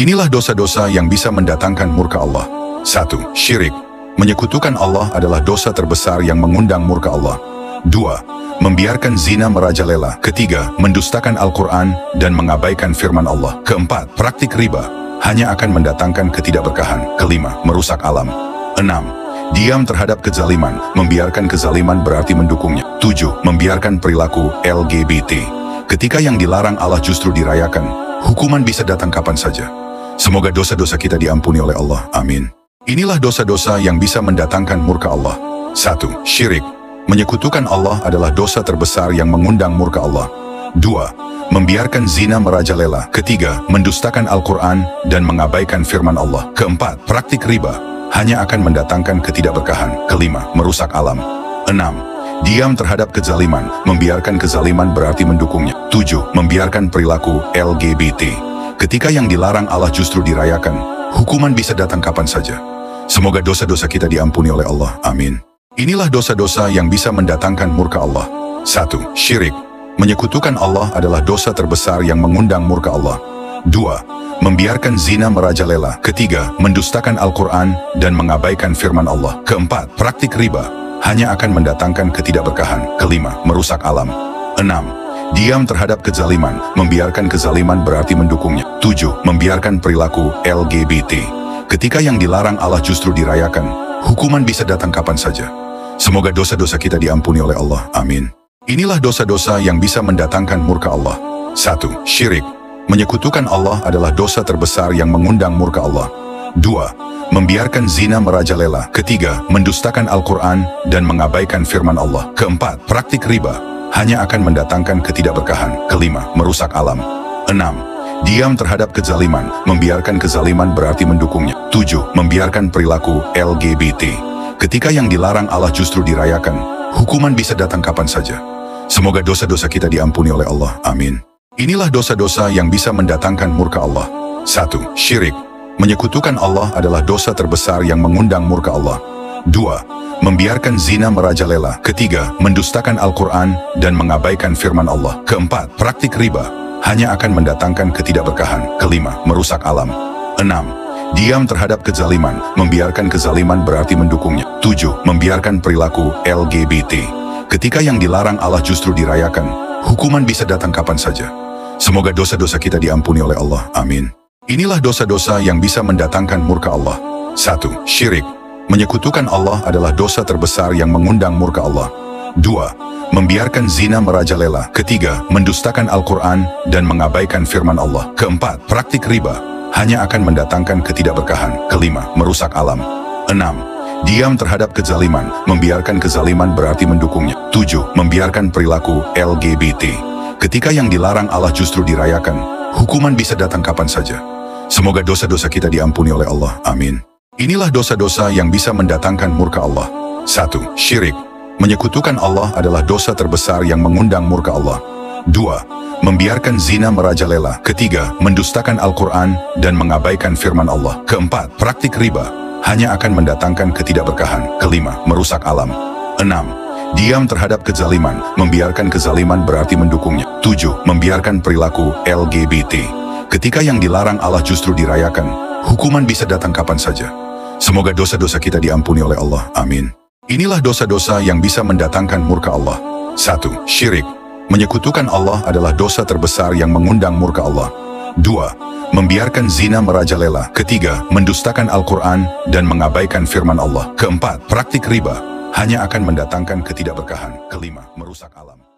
Inilah dosa-dosa yang bisa mendatangkan murka Allah. 1. Syirik. Menyekutukan Allah adalah dosa terbesar yang mengundang murka Allah. 2. Membiarkan zina merajalela. Ketiga, mendustakan Al-Quran dan mengabaikan firman Allah. Keempat, praktik riba hanya akan mendatangkan ketidakberkahan. Kelima, merusak alam. 6. Diam terhadap kezaliman. Membiarkan kezaliman berarti mendukungnya. 7. Membiarkan perilaku LGBT. Ketika yang dilarang Allah justru dirayakan, hukuman bisa datang kapan saja. Semoga dosa-dosa kita diampuni oleh Allah. Amin. Inilah dosa-dosa yang bisa mendatangkan murka Allah. 1. Syirik. Menyekutukan Allah adalah dosa terbesar yang mengundang murka Allah. 2. Membiarkan zina merajalela. Ketiga, mendustakan Al-Quran dan mengabaikan firman Allah. Keempat, praktik riba hanya akan mendatangkan ketidakberkahan. Kelima, merusak alam. 6. Diam terhadap kezaliman. Membiarkan kezaliman berarti mendukungnya. 7. Membiarkan perilaku LGBT. Ketika yang dilarang Allah justru dirayakan, hukuman bisa datang kapan saja. Semoga dosa-dosa kita diampuni oleh Allah. Amin. Inilah dosa-dosa yang bisa mendatangkan murka Allah. 1. Syirik. Menyekutukan Allah adalah dosa terbesar yang mengundang murka Allah. 2. Membiarkan zina merajalela. Ketiga, mendustakan Al-Quran dan mengabaikan firman Allah. Keempat, praktik riba hanya akan mendatangkan ketidakberkahan. Kelima, merusak alam. 6. Diam terhadap kezaliman. Membiarkan kezaliman berarti mendukungnya. 7. Membiarkan perilaku LGBT. Ketika yang dilarang Allah justru dirayakan, hukuman bisa datang kapan saja. Semoga dosa-dosa kita diampuni oleh Allah. Amin. Inilah dosa-dosa yang bisa mendatangkan murka Allah. 1. Syirik. Menyekutukan Allah adalah dosa terbesar yang mengundang murka Allah. 2. Membiarkan zina merajalela. Ketiga, mendustakan Al-Quran dan mengabaikan firman Allah. Keempat, praktik riba hanya akan mendatangkan ketidakberkahan. Kelima, merusak alam. 6. Diam terhadap kezaliman. Membiarkan kezaliman berarti mendukungnya. 7. Membiarkan perilaku LGBT. Ketika yang dilarang Allah justru dirayakan, hukuman bisa datang kapan saja. Semoga dosa-dosa kita diampuni oleh Allah. Amin. Inilah dosa-dosa yang bisa mendatangkan murka Allah. 1. Syirik. Menyekutukan Allah adalah dosa terbesar yang mengundang murka Allah. 2. Membiarkan zina merajalela. Ketiga, mendustakan Al-Quran dan mengabaikan firman Allah. Keempat, praktik riba hanya akan mendatangkan ketidakberkahan. Kelima, merusak alam. 6. Diam terhadap kezaliman. Membiarkan kezaliman berarti mendukungnya. 7. Membiarkan perilaku LGBT. Ketika yang dilarang Allah justru dirayakan, hukuman bisa datang kapan saja. Semoga dosa-dosa kita diampuni oleh Allah. Amin. Inilah dosa-dosa yang bisa mendatangkan murka Allah. 1. Syirik. Menyekutukan Allah adalah dosa terbesar yang mengundang murka Allah. 2. Membiarkan zina merajalela. Ketiga, mendustakan Al-Quran dan mengabaikan firman Allah. Keempat, praktik riba hanya akan mendatangkan ketidakberkahan. Kelima, merusak alam. 6. Diam terhadap kezaliman. Membiarkan kezaliman berarti mendukungnya. 7. Membiarkan perilaku LGBT. Ketika yang dilarang Allah justru dirayakan, hukuman bisa datang kapan saja. Semoga dosa-dosa kita diampuni oleh Allah. Amin. Inilah dosa-dosa yang bisa mendatangkan murka Allah. 1. Syirik. Menyekutukan Allah adalah dosa terbesar yang mengundang murka Allah. 2. Membiarkan zina merajalela. Ketiga, mendustakan Al-Quran dan mengabaikan firman Allah. Keempat, praktik riba hanya akan mendatangkan ketidakberkahan. Kelima, merusak alam. 6. Diam terhadap kezaliman. Membiarkan kezaliman berarti mendukungnya. 7. Membiarkan perilaku LGBT. Ketika yang dilarang Allah justru dirayakan, hukuman bisa datang kapan saja. Semoga dosa-dosa kita diampuni oleh Allah. Amin. Inilah dosa-dosa yang bisa mendatangkan murka Allah. 1. Syirik. Menyekutukan Allah adalah dosa terbesar yang mengundang murka Allah. 2. Membiarkan zina merajalela. Ketiga, mendustakan Al-Quran dan mengabaikan firman Allah. Keempat, praktik riba hanya akan mendatangkan ketidakberkahan. Kelima, merusak alam.